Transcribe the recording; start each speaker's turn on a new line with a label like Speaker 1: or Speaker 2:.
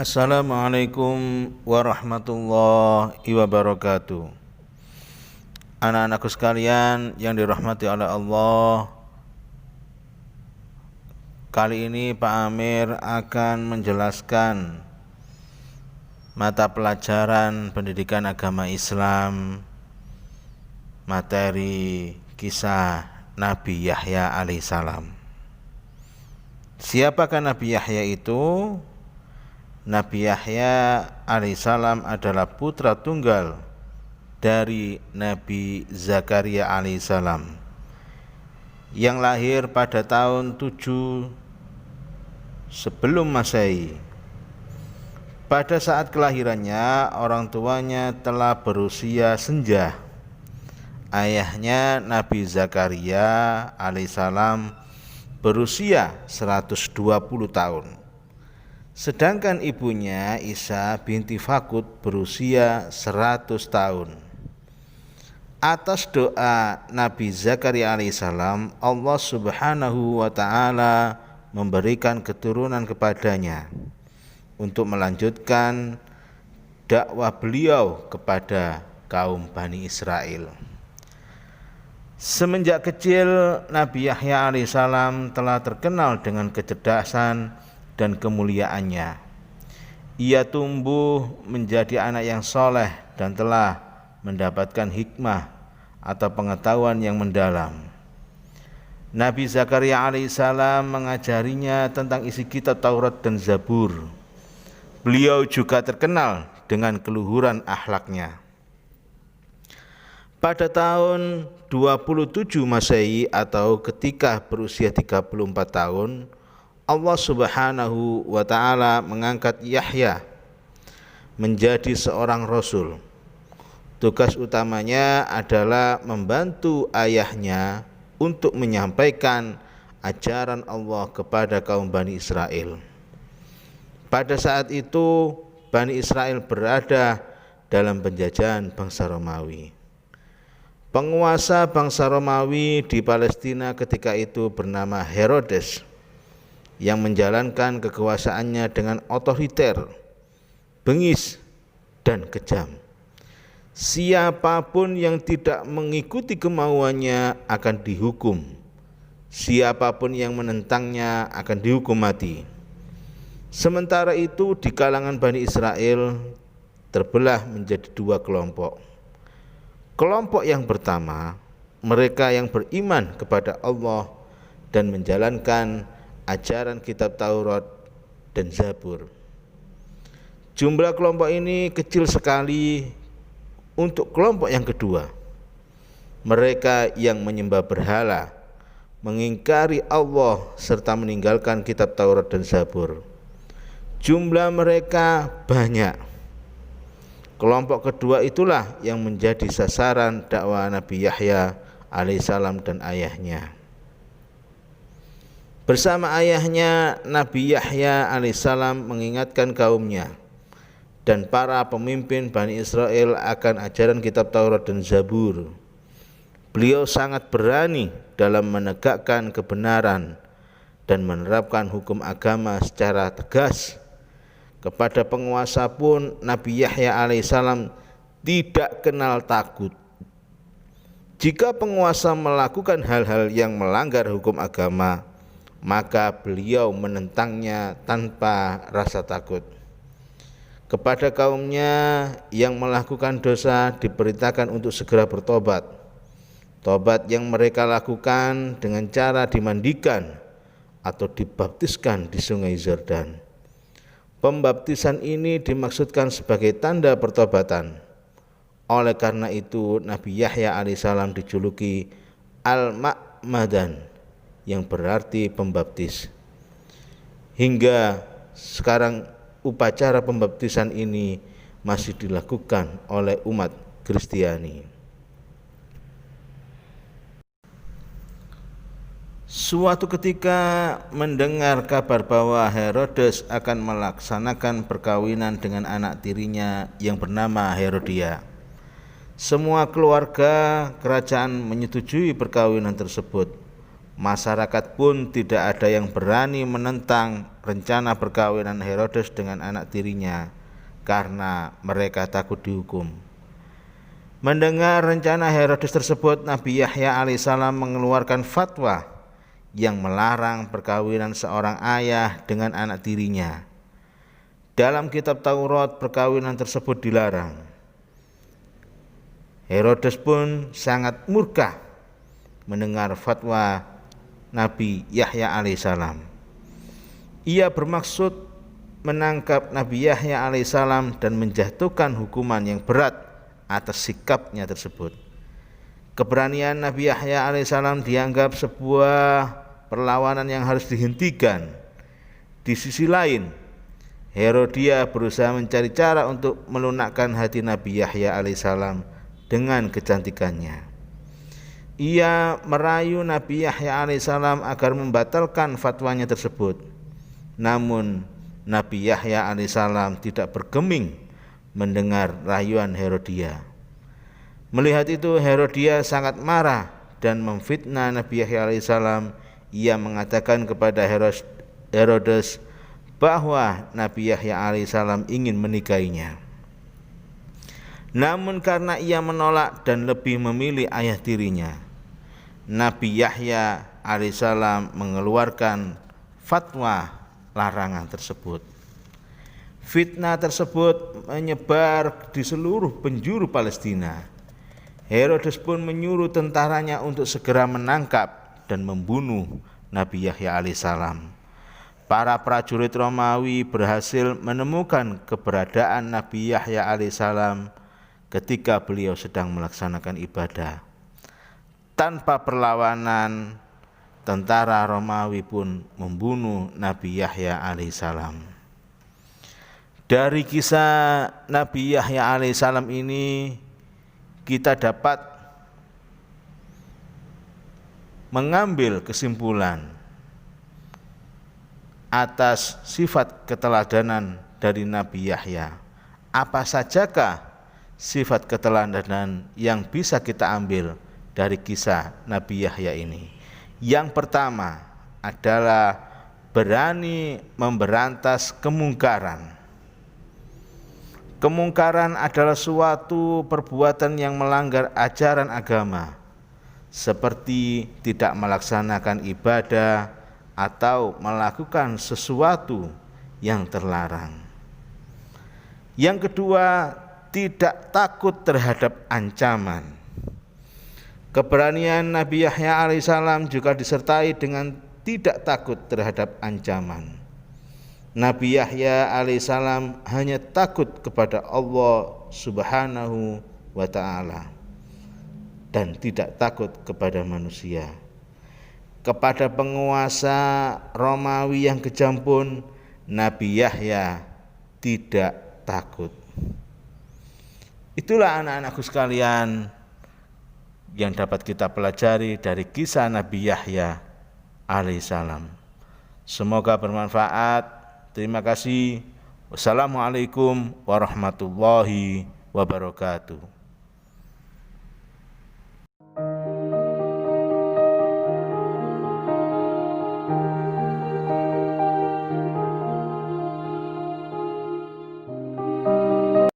Speaker 1: Assalamualaikum warahmatullahi wabarakatuh. Anak-anakku sekalian yang dirahmati oleh Allah, kali ini Pak Amir akan menjelaskan mata pelajaran pendidikan agama Islam, materi kisah Nabi Yahya alaihissalam. Siapakah Nabi Yahya itu? Nabi Yahya alaihissalam adalah putra tunggal dari Nabi Zakaria alaihissalam yang lahir pada tahun 7 sebelum Masehi. Pada saat kelahirannya, orang tuanya telah berusia senja. Ayahnya Nabi Zakaria alaihissalam berusia 120 tahun. Sedangkan ibunya Isa binti Fakut berusia 100 tahun. Atas doa Nabi Zakaria alaihissalam, Allah subhanahu wa ta'ala memberikan keturunan kepadanya untuk melanjutkan dakwah beliau kepada kaum Bani Israel. Semenjak kecil, Nabi Yahya alaihissalam telah terkenal dengan kecerdasan dan kemuliaannya. Ia tumbuh menjadi anak yang soleh dan telah mendapatkan hikmah atau pengetahuan yang mendalam. Nabi Zakaria alaihissalam mengajarinya tentang isi kitab Taurat dan Zabur. Beliau juga terkenal dengan keluhuran akhlaknya. Pada tahun 27 Masehi atau ketika berusia 34 tahun, Allah subhanahu wa ta'ala mengangkat Yahya menjadi seorang rasul. Tugas utamanya adalah membantu ayahnya untuk menyampaikan ajaran Allah kepada kaum Bani Israel. Pada saat itu Bani Israel berada dalam penjajahan bangsa Romawi. Penguasa bangsa Romawi di Palestina ketika itu bernama Herodes, yang menjalankan kekuasaannya dengan otoriter, bengis, dan kejam. Siapapun yang tidak mengikuti kemauannya akan dihukum. Siapapun yang menentangnya akan dihukum mati. Sementara itu di kalangan Bani Israel terbelah menjadi dua kelompok. Kelompok yang pertama, mereka yang beriman kepada Allah dan menjalankan ajaran kitab Taurat dan Zabur. Jumlah kelompok ini kecil sekali. Untuk kelompok yang kedua, mereka yang menyembah berhala, mengingkari Allah serta meninggalkan kitab Taurat dan Zabur. Jumlah mereka banyak. Kelompok kedua itulah yang menjadi sasaran dakwah Nabi Yahya alaihissalam dan ayahnya. Bersama ayahnya, Nabi Yahya alaihissalam mengingatkan kaumnya dan para pemimpin Bani Israel akan ajaran kitab Taurat dan Zabur. Beliau sangat berani dalam menegakkan kebenaran dan menerapkan hukum agama secara tegas. Kepada penguasa pun Nabi Yahya alaihissalam tidak kenal takut. Jika penguasa melakukan hal-hal yang melanggar hukum agama, maka beliau menentangnya tanpa rasa takut. Kepada kaumnya yang melakukan dosa diperintahkan untuk segera bertobat. Tobat yang mereka lakukan dengan cara dimandikan atau dibaptiskan di sungai Yordan. Pembaptisan ini dimaksudkan sebagai tanda pertobatan. Oleh karena itu Nabi Yahya alaihissalam dijuluki Al-Ma'madan, yang berarti pembaptis. Hingga sekarang upacara pembaptisan ini masih dilakukan oleh umat Kristiani. Suatu ketika mendengar kabar bahwa Herodes akan melaksanakan perkawinan dengan anak tirinya yang bernama Herodia. Semua keluarga kerajaan menyetujui perkawinan tersebut. Masyarakat pun tidak ada yang berani menentang rencana perkawinan Herodes dengan anak tirinya karena mereka takut dihukum. Mendengar rencana Herodes tersebut, Nabi Yahya alaihissalam mengeluarkan fatwa yang melarang perkawinan seorang ayah dengan anak tirinya. Dalam kitab Taurat, perkawinan tersebut dilarang. Herodes pun sangat murka mendengar fatwa Nabi Yahya alaihissalam. Ia bermaksud menangkap Nabi Yahya alaihissalam dan menjatuhkan hukuman yang berat atas sikapnya tersebut. Keberanian Nabi Yahya alaihissalam dianggap sebuah perlawanan yang harus dihentikan. Di sisi lain, Herodia berusaha mencari cara untuk melunakkan hati Nabi Yahya alaihissalam dengan kecantikannya. Ia merayu Nabi Yahya alaihissalam agar membatalkan fatwanya tersebut. Namun Nabi Yahya alaihissalam tidak bergeming mendengar rayuan Herodia. Melihat itu, Herodia sangat marah dan memfitnah Nabi Yahya alaihissalam. Ia mengatakan kepada Herodes bahwa Nabi Yahya alaihissalam ingin menikahinya. Namun karena ia menolak dan lebih memilih ayah tirinya, Nabi Yahya alaihissalam mengeluarkan fatwa larangan tersebut. Fitnah tersebut menyebar di seluruh penjuru Palestina. Herodes pun menyuruh tentaranya untuk segera menangkap dan membunuh Nabi Yahya alaihissalam. Para prajurit Romawi berhasil menemukan keberadaan Nabi Yahya alaihissalam ketika beliau sedang melaksanakan ibadah. Tanpa perlawanan, tentara Romawi pun membunuh Nabi Yahya alaihissalam. Dari kisah Nabi Yahya alaihissalam ini kita dapat mengambil kesimpulan atas sifat keteladanan dari Nabi Yahya. Apa sajakah sifat keteladanan yang bisa kita ambil dari kisah Nabi Yahya ini? Yang pertama adalah berani memberantas kemungkaran. Kemungkaran adalah suatu perbuatan yang melanggar ajaran agama, seperti tidak melaksanakan ibadah atau melakukan sesuatu yang terlarang. Yang kedua, tidak takut terhadap ancaman. Keberanian Nabi Yahya alaihissalam juga disertai dengan tidak takut terhadap ancaman. Nabi Yahya alaihissalam hanya takut kepada Allah Subhanahu wa ta'ala dan tidak takut kepada manusia. Kepada penguasa Romawi yang kejam pun Nabi Yahya tidak takut. Itulah anak-anakku sekalian yang dapat kita pelajari dari kisah Nabi Yahya alaihissalam. Semoga bermanfaat. Terima kasih. Wassalamualaikum warahmatullahi wabarakatuh.